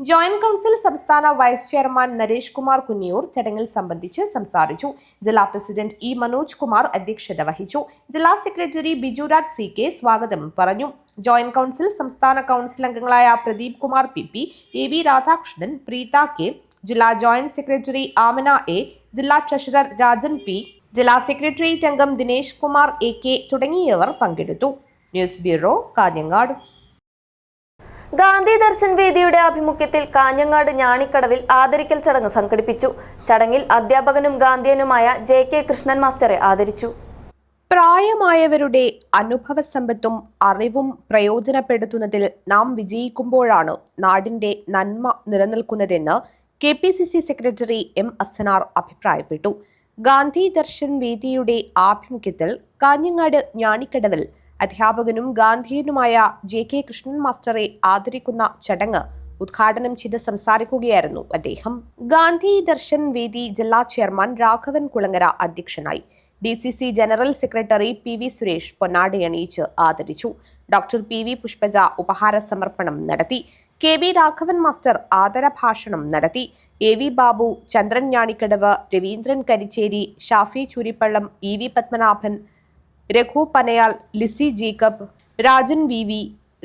ജോയിന്റ് കൗൺസിൽ സംസ്ഥാന വൈസ് ചെയർമാൻ നരേഷ് കുമാർ കുന്നിയൂർ ചടങ്ങിൽ സംബന്ധിച്ച് സംസാരിച്ചു. ജില്ലാ പ്രസിഡന്റ് E. മനോജ് കുമാർ അധ്യക്ഷത വഹിച്ചു. ജില്ലാ സെക്രട്ടറി ബിജുരാജ് CK സ്വാഗതം പറഞ്ഞു. ജോയിന്റ് കൗൺസിൽ സംസ്ഥാന കൗൺസിൽ അംഗങ്ങളായ Pradeep Kumar PP, AV Radhakrishnan, Preetha K, ജില്ലാ ജോയിന്റ് സെക്രട്ടറി ആമന A, ജില്ലാ ട്രഷറർ രാജൻ P, ജില്ലാ സെക്രട്ടേറിയറ്റ് അംഗം ദിനേശ് കുമാർ AK തുടങ്ങിയവർ പങ്കെടുത്തു. News bureau, Kanhangad. ഗാന്ധി ദർശൻ വേദിയുടെ ആഭിമുഖ്യത്തിൽ കാഞ്ഞങ്ങാട് ഞാണിക്കടവിൽ ആദരിക്കൽ ചടങ്ങ് സംഘടിപ്പിച്ചു. ചടങ്ങിൽ അധ്യാപകനും ഗാന്ധിയനുമായ JK കൃഷ്ണൻ മാസ്റ്ററെ ആദരിച്ചു. പ്രായമായവരുടെ അനുഭവസമ്പത്തും അറിവും പ്രയോജനപ്പെടുത്തുന്നതിൽ നാം വിജയിക്കുമ്പോഴാണ് നാടിന്റെ നന്മ നിലനിൽക്കുന്നതെന്ന് KPCC സെക്രട്ടറി M. അസനാർ അഭിപ്രായപ്പെട്ടു. ഗാന്ധി ദർശൻ വേദിയുടെ ആഭിമുഖ്യത്തിൽ കാഞ്ഞങ്ങാട് ഞാണിക്കടവിൽ അധ്യാപകനും ഗാന്ധിയനുമായ JK കൃഷ്ണൻ മാസ്റ്ററെ ആദരിക്കുന്ന ചടങ്ങ് ഉദ്ഘാടനം ചെയ്ത് സംസാരിക്കുകയായിരുന്നു അദ്ദേഹം. ഗാന്ധി ദർശൻ വേദി ജില്ലാ ചെയർമാൻ രാഘവൻ കുളങ്ങര അധ്യക്ഷനായി. DCC general secretary PV Suresh പൊന്നാടയണിയിച്ച് ആദരിച്ചു. ഡോക്ടർ PV പുഷ്പജ ഉപഹാര സമർപ്പണം നടത്തി. KB രാഘവൻ മാസ്റ്റർ ആദരഭാഷണം നടത്തി. AV Babu, Chandran Njanikkadavu, Raveendran Karicheri, Shafi Chooripallam, EV Padmanabhan, Raghu Panayal, Lissy Jacob, Rajan VV,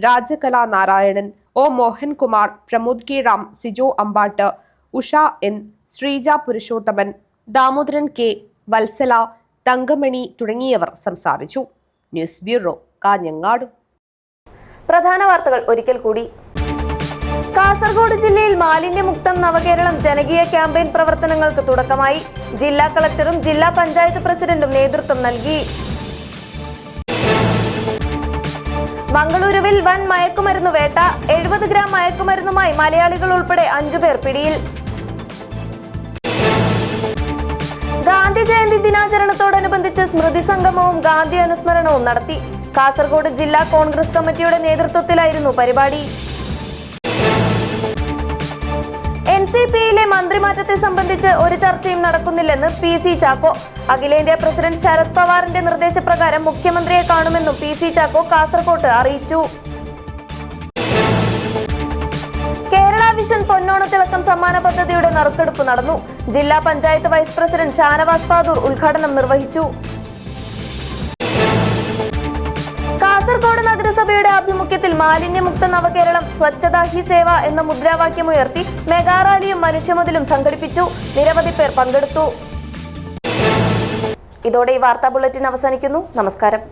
Rajakala Narayanan, O. Mohankumar, Pramod K. Ram, Sijo Ambatt, Usha N, Sreeja Purushothaman, Damodaran K, Valsala, Thankamani തുടങ്ങിയവർ സംസാരിച്ചു. News bureau, Kanhangad. പ്രധാന വാർത്തകൾ ഒരിക്കൽ കൂടി. കാസർഗോഡ് ജില്ലയിൽ മാലിന്യമുക്തം നവകേരളം ജനകീയ ക്യാമ്പയിൻ പ്രവർത്തനങ്ങൾക്ക് തുടക്കമായി. ജില്ലാ കളക്ടറും ജില്ലാ പഞ്ചായത്ത് പ്രസിഡന്റും നേതൃത്വം നൽകി. മംഗളൂരുവിൽ വൻ മയക്കുമരുന്ന് വേട്ട. 70 ഗ്രാം മയക്കുമരുന്നുമായി മലയാളികൾ ഉൾപ്പെടെ 5 പേർ പിടിയിൽ. ഗാന്ധി ജയന്തി ദിനാചരണത്തോടനുബന്ധിച്ച് സ്മൃതി സംഗമവും ഗാന്ധി അനുസ്മരണവും നടത്തി. കാസർഗോഡ് ജില്ലാ കോൺഗ്രസ് കമ്മിറ്റിയുടെ നേതൃത്വത്തിലായിരുന്നു പരിപാടി. NCPയിലെ മന്ത്രിമാറ്റത്തെ സംബന്ധിച്ച് ഒരു ചർച്ചയും നടക്കുന്നില്ലെന്ന് PC ചാക്കോ. അഖിലേന്ത്യാ പ്രസിഡന്റ് ശരത് പവാറിന്റെ നിർദ്ദേശപ്രകാരം മുഖ്യമന്ത്രിയെ കാണുമെന്നും PC ചാക്കോ കാസർകോട്ട് അറിയിച്ചു. കേരള വിഷൻ പൊന്നോണത്തിളക്കം സമ്മാന പദ്ധതിയുടെ നറുക്കെടുപ്പ് നടന്നു. ജില്ലാ പഞ്ചായത്ത് വൈസ് പ്രസിഡന്റ് ഷാനവാസ് പാദൂർ ഉദ്ഘാടനം നിർവഹിച്ചു. കാസർഗോഡ് നഗരസഭയുടെ ആഭിമുഖ്യത്തിൽ മാലിന്യമുക്ത നവകേരളം സ്വച്ഛതാ ഹി സേവ എന്ന മുദ്രാവാക്യമുയർത്തി മെഗാ റാലിയും മനുഷ്യമതിലും സംഘടിപ്പിച്ചു. നിരവധി പേർ പങ്കെടുത്തു. ഇതോടെ ഈ വാർത്താ ബുള്ളറ്റിൻ അവസാനിക്കുന്നു. നമസ്കാരം.